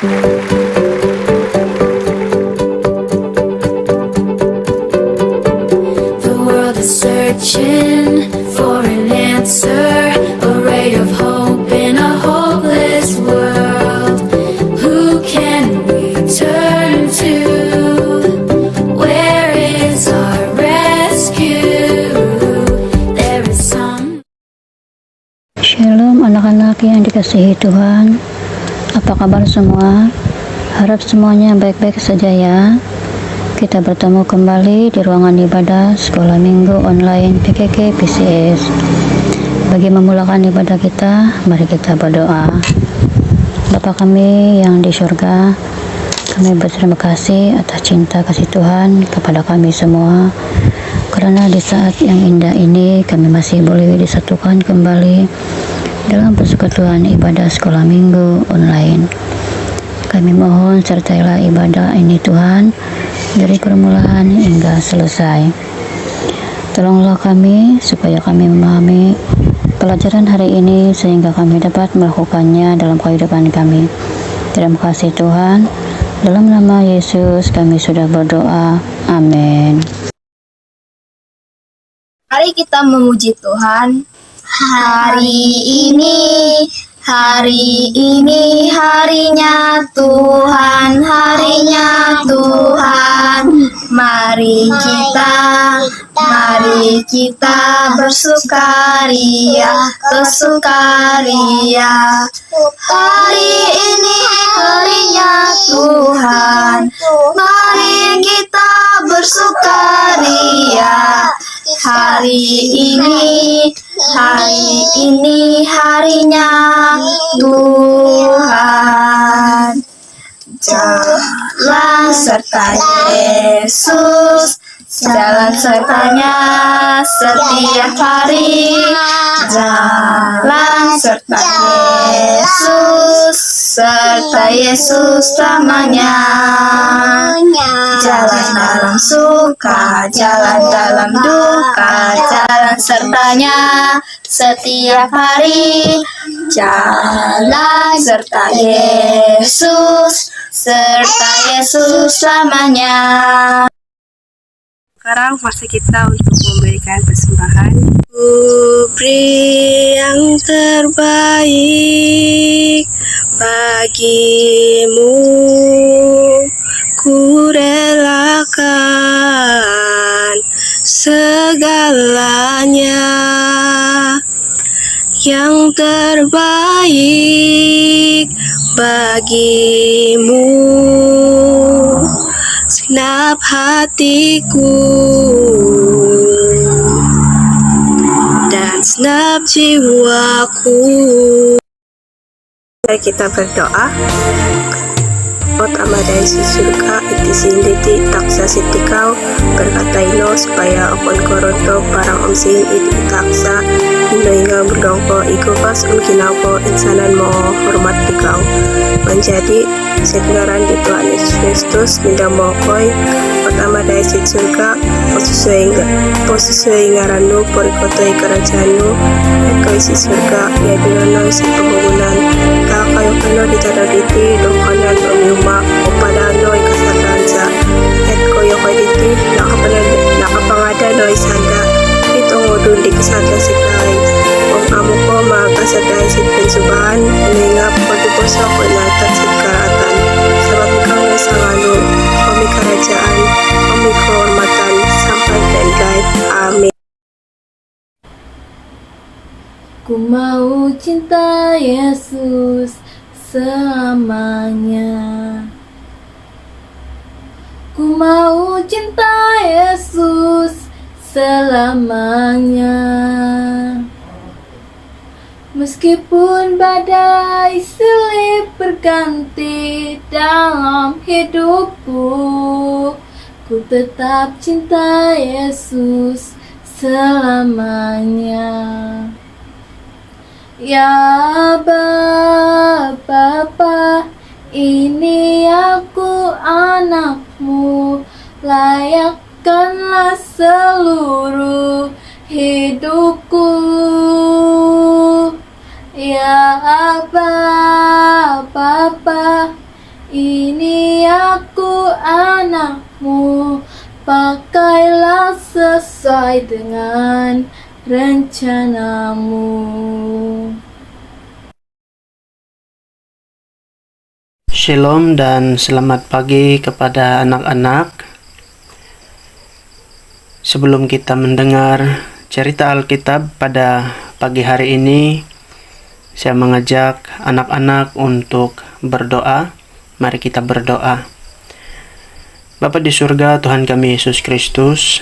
The world is searching for an answer, a ray of hope in a hopeless world. Who can we turn to? Where is our rescue? There is some. Shalom anak-anak yang dikasihi Tuhan. Apa kabar semua? Harap semuanya baik-baik saja ya. Kita bertemu kembali di ruangan ibadah Sekolah Minggu Online PKK PCS. Bagi memulakan ibadah kita, mari kita berdoa. Bapa kami yang di surga, kami berterima kasih atas cinta kasih Tuhan kepada kami semua. Karena di saat yang indah ini kami masih boleh disatukan kembali dalam persekutuan ibadah Sekolah Minggu Online. Kami mohon sertailah ibadah ini Tuhan, dari permulaan hingga selesai. Tolonglah kami supaya kami memahami pelajaran hari ini sehingga kami dapat melakukannya dalam kehidupan kami. Terima kasih Tuhan. Dalam nama Yesus kami sudah berdoa. Amin. Mari kita memuji Tuhan. Hari ini harinya Tuhan, harinya Tuhan. Mari kita bersukaria. Hari ini harinya Tuhan. Mari kita bersukaria. Hari ini harinya Tuhan. Jalan serta Yesus, jalan sertanya setiap hari. Jalan serta Yesus, serta Yesus selamanya. Jalan dalam suka, jalan dalam duka, jalan sertanya setiap hari. Jalan serta Yesus, serta Yesus selamanya. Sekarang masa kita untuk memberikan persembahan. Ku beri yang terbaik bagimu, ku relakan segalanya. Yang terbaik bagimu, segenap hatiku dan segenap jiwaku. Mari kita berdoa. Ama dari surga iti sinditi taksa sitikau berkata ino supaya akon koronto parang omsin iti taksa ino inga berdongko ikupas unkinau ko insanan mo hormat tikau menjadi setgaran di Tuhan Yesus Kristus minda mo koy ama dari surga posisue ngaranu porikotoy karajaanu at koy si surga ya dinonoy si pembangunan kakayo kano ditadaditi dongkanan umiuma upadanoy kasatansa at koyo kaditi nakapangada sanda itong udun di kasata si Kai kung amo ko makasatay si pensubahan iningap pagkukuso ko natat si karatan sabab ikaw na sa ngano kami karajaan kami kehormatan sampai dan gaib. Amin. Ku mau cinta Yesus selamanya. Ku mau cinta Yesus selamanya. Meskipun badai silih berganti dalam hidupku, ku tetap cinta Yesus selamanya. Ya Bapa, ini aku anakmu, layakkanlah seluruh hidupku. Ya Bapa, Ini aku anakmu, pakailah sesuai dengan rencanamu. Shalom dan selamat pagi kepada anak-anak. Sebelum kita mendengar cerita Alkitab pada pagi hari ini, saya mengajak anak-anak untuk berdoa. Mari kita berdoa. Bapa di surga, Tuhan kami Yesus Kristus,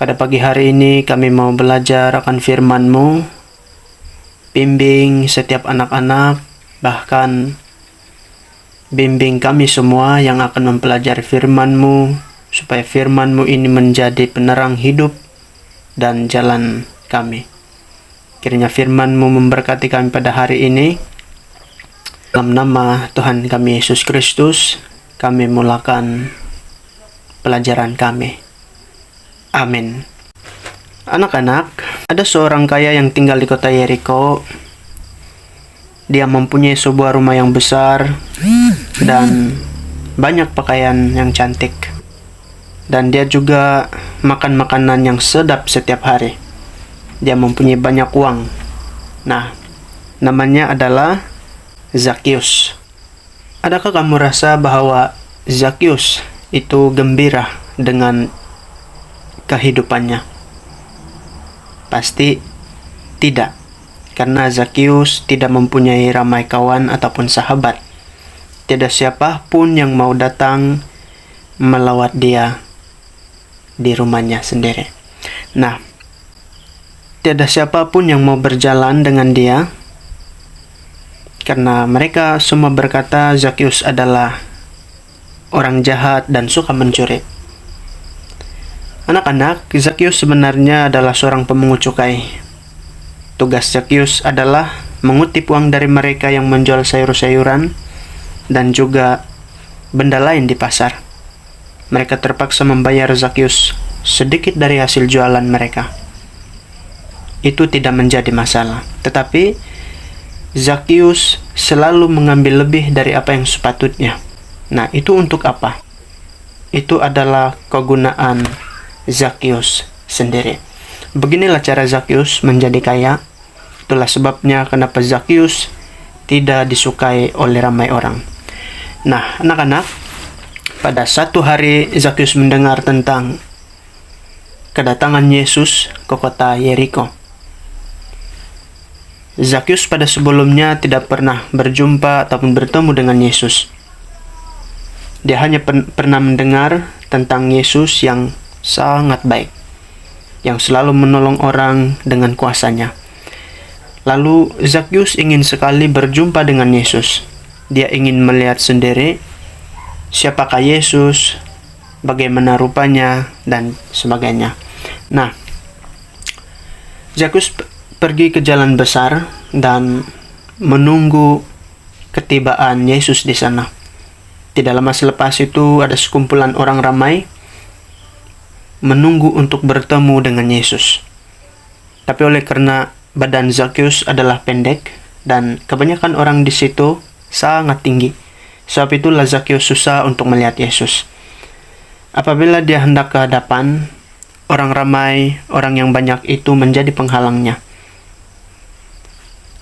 pada pagi hari ini kami mau belajar akan firman-Mu. Bimbing setiap anak-anak, bahkan bimbing kami semua yang akan mempelajari firman-Mu, supaya firman-Mu ini menjadi penerang hidup dan jalan kami. Kiranya firman-Mu memberkati kami pada hari ini. Dalam nama Tuhan kami Yesus Kristus, kami mulakan pelajaran kami. Amin. Anak-anak, ada seorang kaya yang tinggal di kota Yeriko. Dia mempunyai sebuah rumah yang besar dan banyak pakaian yang cantik. Dan dia juga makan makanan yang sedap setiap hari. Dia mempunyai banyak uang. Nah, namanya adalah Zakius. Adakah kamu rasa bahwa Zakius itu gembira dengan kehidupannya? Pasti tidak, karena Zakius tidak mempunyai ramai kawan ataupun sahabat. Tidak siapapun yang mau datang melawat dia di rumahnya sendiri. Nah, tidak siapapun yang mau berjalan dengan dia, karena mereka semua berkata Zakius adalah orang jahat dan suka mencuri. Anak-anak, Zakius sebenarnya adalah seorang pemungut cukai. Tugas Zakius adalah mengutip uang dari mereka yang menjual sayur-sayuran dan juga benda lain di pasar. Mereka terpaksa membayar Zakius sedikit dari hasil jualan mereka. Itu tidak menjadi masalah, tetapi Zakius selalu mengambil lebih dari apa yang sepatutnya. Nah, itu untuk apa? Itu adalah kegunaan Zakius sendiri. Beginilah cara Zakius menjadi kaya. Itulah sebabnya kenapa Zakius tidak disukai oleh ramai orang. Nah, anak-anak, pada satu hari Zakius mendengar tentang kedatangan Yesus ke kota Yeriko. Zakius pada sebelumnya tidak pernah berjumpa ataupun bertemu dengan Yesus. Dia hanya pernah mendengar tentang Yesus yang sangat baik, yang selalu menolong orang dengan kuasanya. Lalu Zakius ingin sekali berjumpa dengan Yesus. Dia ingin melihat sendiri siapakah Yesus, bagaimana rupanya, dan sebagainya. Nah, Zakius pergi ke jalan besar dan menunggu ketibaan Yesus di sana. Tidak lama selepas itu ada sekumpulan orang ramai menunggu untuk bertemu dengan Yesus. Tapi oleh karena badan Zakius adalah pendek dan kebanyakan orang di situ sangat tinggi, sebab itulah Zakius susah untuk melihat Yesus. Apabila dia hendak ke hadapan, orang ramai, orang yang banyak itu menjadi penghalangnya.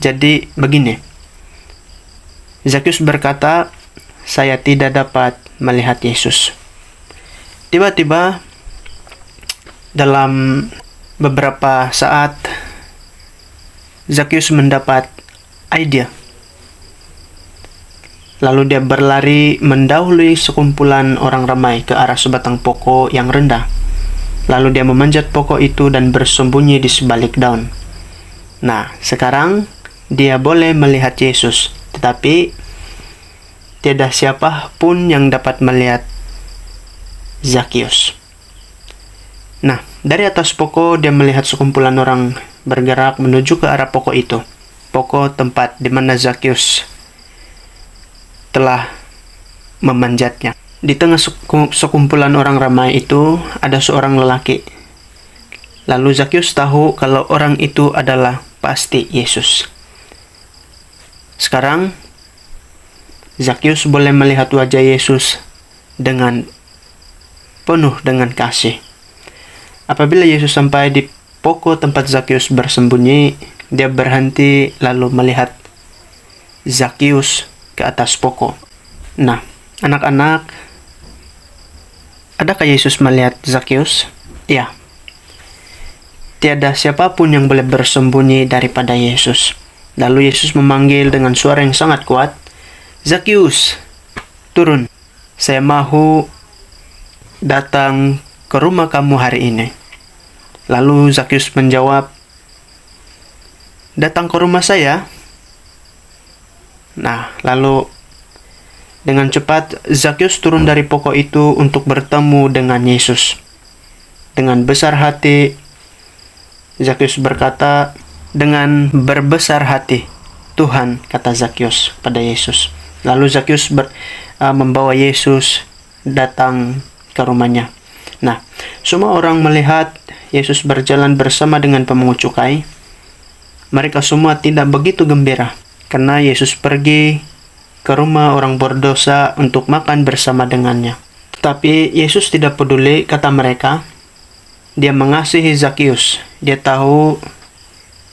Jadi begini, Zakius berkata, saya tidak dapat melihat Yesus. Tiba-tiba dalam beberapa saat, Zakius mendapat ide. Lalu dia berlari mendahului sekumpulan orang ramai ke arah sebatang pokok yang rendah. Lalu dia memanjat pokok itu dan bersembunyi di sebalik daun. Nah, sekarang dia boleh melihat Yesus, tetapi tidak siapa pun yang dapat melihat Zakius. Nah, dari atas pokok dia melihat sekumpulan orang bergerak menuju ke arah pokok itu. Pokok tempat di mana Zakius telah memanjatnya. Di tengah sekumpulan orang ramai itu ada seorang lelaki. Lalu Zakius tahu kalau orang itu adalah pasti Yesus. Sekarang Zakius boleh melihat wajah Yesus dengan penuh dengan kasih. Apabila Yesus sampai di pokok tempat Zakius bersembunyi, dia berhenti lalu melihat Zakius ke atas pokok. Nah, anak-anak, adakah Yesus melihat Zakius? Ya. Tiada siapapun yang boleh bersembunyi daripada Yesus. Lalu Yesus memanggil dengan suara yang sangat kuat, "Zakius, turun. Saya mahu datang ke rumah kamu hari ini." Lalu Zakius menjawab, "Datang ke rumah saya?" Nah, lalu dengan cepat Zakius turun dari pokok itu untuk bertemu dengan Yesus. Dengan besar hati, Zakius berkata, "Dengan berbesar hati, Tuhan," kata Zakius pada Yesus. Lalu Zakius membawa Yesus datang ke rumahnya. Nah, semua orang melihat Yesus berjalan bersama dengan pemungut cukai. Mereka semua tidak begitu gembira karena Yesus pergi ke rumah orang berdosa untuk makan bersama dengannya. Tapi Yesus tidak peduli, kata mereka. Dia mengasihi Zakius. Dia tahu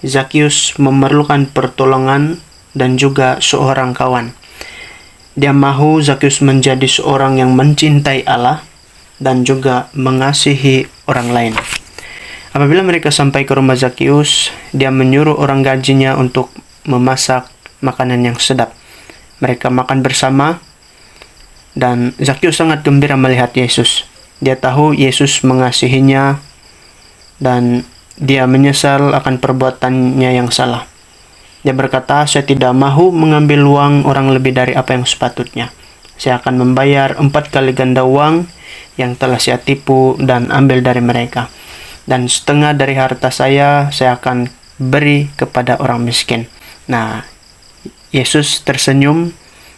Zakius memerlukan pertolongan dan juga seorang kawan. Dia mahu Zakius menjadi seorang yang mencintai Allah dan juga mengasihi orang lain. Apabila mereka sampai ke rumah Zakius, dia menyuruh orang gajinya untuk memasak makanan yang sedap. Mereka makan bersama dan Zakius sangat gembira melihat Yesus. Dia tahu Yesus mengasihinya dan dia menyesal akan perbuatannya yang salah. Dia berkata, "Saya tidak mahu mengambil uang orang lebih dari apa yang sepatutnya. Saya akan membayar 4 kali ganda uang yang telah saya tipu dan ambil dari mereka. Dan setengah dari harta saya akan beri kepada orang miskin." Nah, Yesus tersenyum.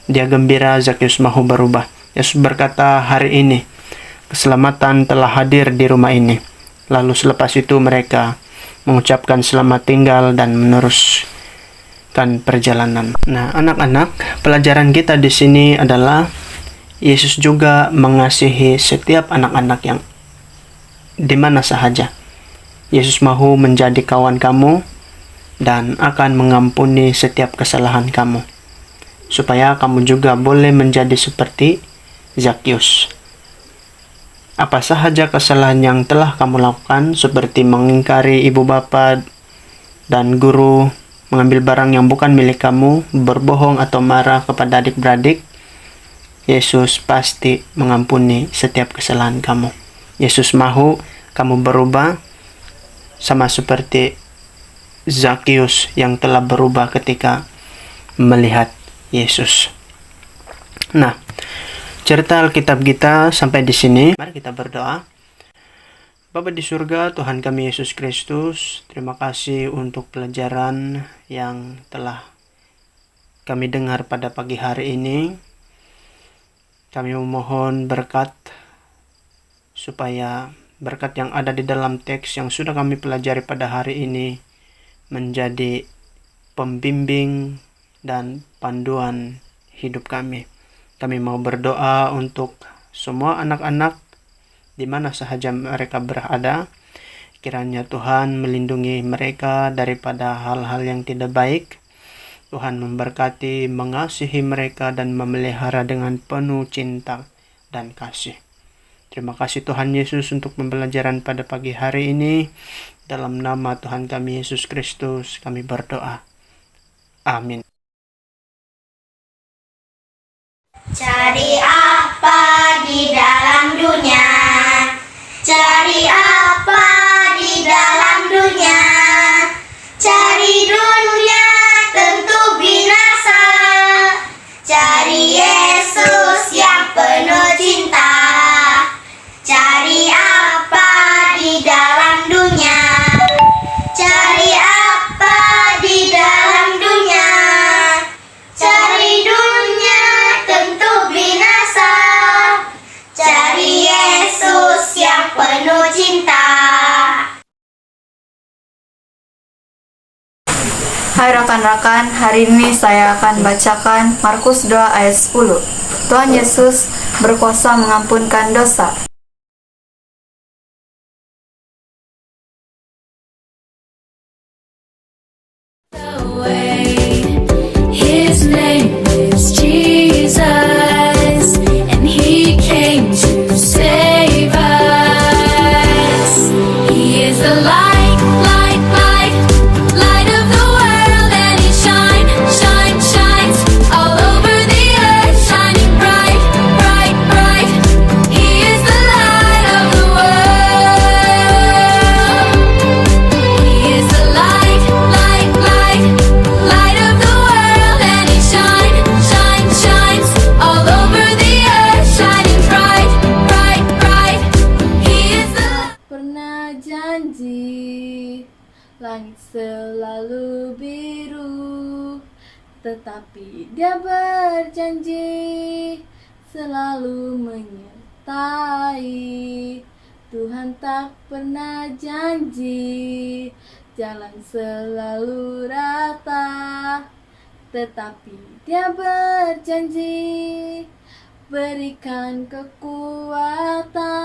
Dia gembira Zakius mahu berubah. Yesus berkata, "Hari ini keselamatan telah hadir di rumah ini." Lalu selepas itu mereka mengucapkan selamat tinggal dan meneruskan perjalanan. Nah, anak-anak, pelajaran kita di sini adalah Yesus juga mengasihi setiap anak-anak yang di mana sahaja. Yesus mahu menjadi kawan kamu dan akan mengampuni setiap kesalahan kamu, supaya kamu juga boleh menjadi seperti Zakius. Apa sahaja kesalahan yang telah kamu lakukan, seperti mengingkari ibu bapa dan guru, mengambil barang yang bukan milik kamu, berbohong atau marah kepada adik-beradik, Yesus pasti mengampuni setiap kesalahan kamu. Yesus mahu kamu berubah sama seperti Zakius yang telah berubah ketika melihat Yesus. Nah, cerita Alkitab kita sampai di sini. Mari kita berdoa. Bapa di surga, Tuhan kami Yesus Kristus, terima kasih untuk pelajaran yang telah kami dengar pada pagi hari ini. Kami memohon berkat, supaya berkat yang ada di dalam teks yang sudah kami pelajari pada hari ini menjadi pembimbing dan panduan hidup kami. Kami mau berdoa untuk semua anak-anak di mana sahaja mereka berada. Kiranya Tuhan melindungi mereka daripada hal-hal yang tidak baik. Tuhan memberkati, mengasihi mereka dan memelihara dengan penuh cinta dan kasih. Terima kasih Tuhan Yesus untuk pembelajaran pada pagi hari ini. Dalam nama Tuhan kami Yesus Kristus kami berdoa. Amin. Cari apa di dalam dunia? Cari apa di dalam dunia? Cari dunia tentu binasa. Cari Yesus yang penuh cinta. Cari apa di dalam dunia? Cari apa di dalam dunia? Cari dunia tentu binasa. Cari Yesus yang penuh cinta. Hai rekan-rekan, hari ini saya akan bacakan Markus 2 ayat 10. Tuhan Yesus berkuasa mengampunkan dosa. away. His name is Jesus, and he came to save us. He is the light, light, light, light of the world, and he shines all over the earth, shining bright, bright, bright. He is the light of the world. He is the light, light, light, light of the world, and he shines all over the earth, shining bright, bright, bright. He is the Pernah janji langit selalu biru, tetapi dia berjanji selalu menyertai. Tuhan tak pernah janji jalan selalu rata, tetapi dia berjanji berikan kekuatan.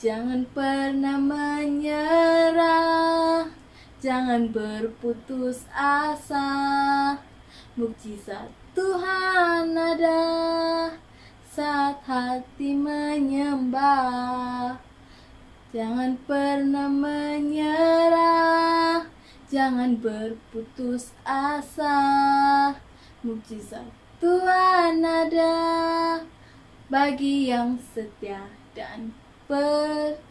Jangan pernah menyerah, jangan berputus asa. Mukjizat Tuhan ada saat hati menyembah. Jangan pernah menyerah, jangan berputus asa. Mukjizat Tuhan ada bagi yang setia dan percaya.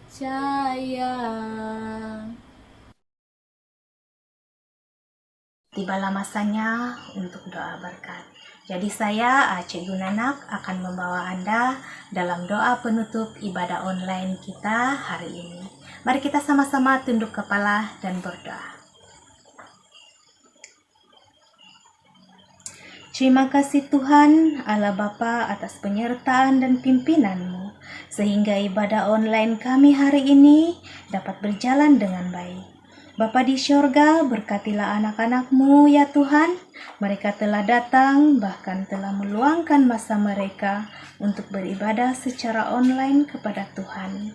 Tibalah masanya untuk doa berkat. Jadi saya, Aceh Gunanak, akan membawa Anda dalam doa penutup ibadah online kita hari ini. Mari kita sama-sama tunduk kepala dan berdoa. Terima kasih Tuhan, Allah Bapa, atas penyertaan dan pimpinan-Mu, sehingga ibadah online kami hari ini dapat berjalan dengan baik. Bapa di syurga, berkatilah anak-anak-Mu ya Tuhan. Mereka telah datang, bahkan telah meluangkan masa mereka untuk beribadah secara online kepada Tuhan.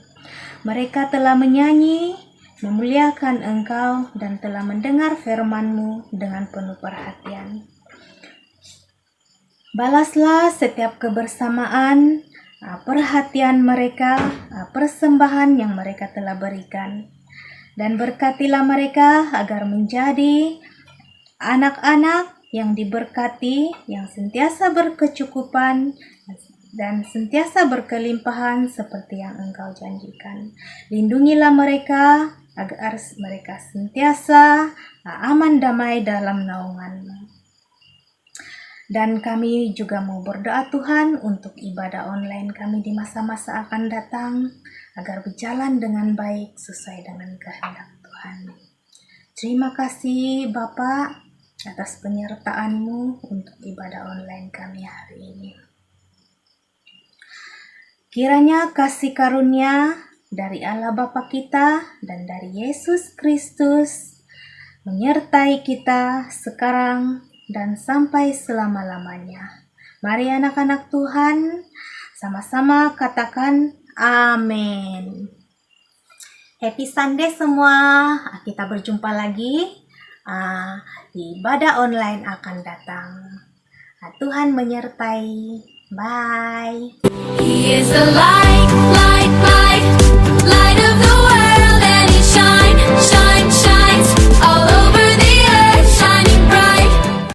Mereka telah menyanyi, memuliakan Engkau, dan telah mendengar firman-Mu dengan penuh perhatian. Balaslah setiap kebersamaan, perhatian mereka, persembahan yang mereka telah berikan. Dan berkatilah mereka agar menjadi anak-anak yang diberkati, yang sentiasa berkecukupan, dan sentiasa berkelimpahan seperti yang Engkau janjikan. Lindungilah mereka agar mereka sentiasa aman damai dalam naungan-Mu. Dan kami juga mau berdoa Tuhan untuk ibadah online kami di masa-masa akan datang, agar berjalan dengan baik sesuai dengan kehendak Tuhan. Terima kasih Bapa atas penyertaan-Mu untuk ibadah online kami hari ini. Kiranya kasih karunia dari Allah Bapa kita dan dari Yesus Kristus menyertai kita sekarang dan sampai selama-lamanya. Mari anak-anak Tuhan, sama-sama katakan amin. Happy Sunday semua. Kita berjumpa lagi di ibadah online akan datang. Tuhan menyertai. Bye. He is the light, light, light.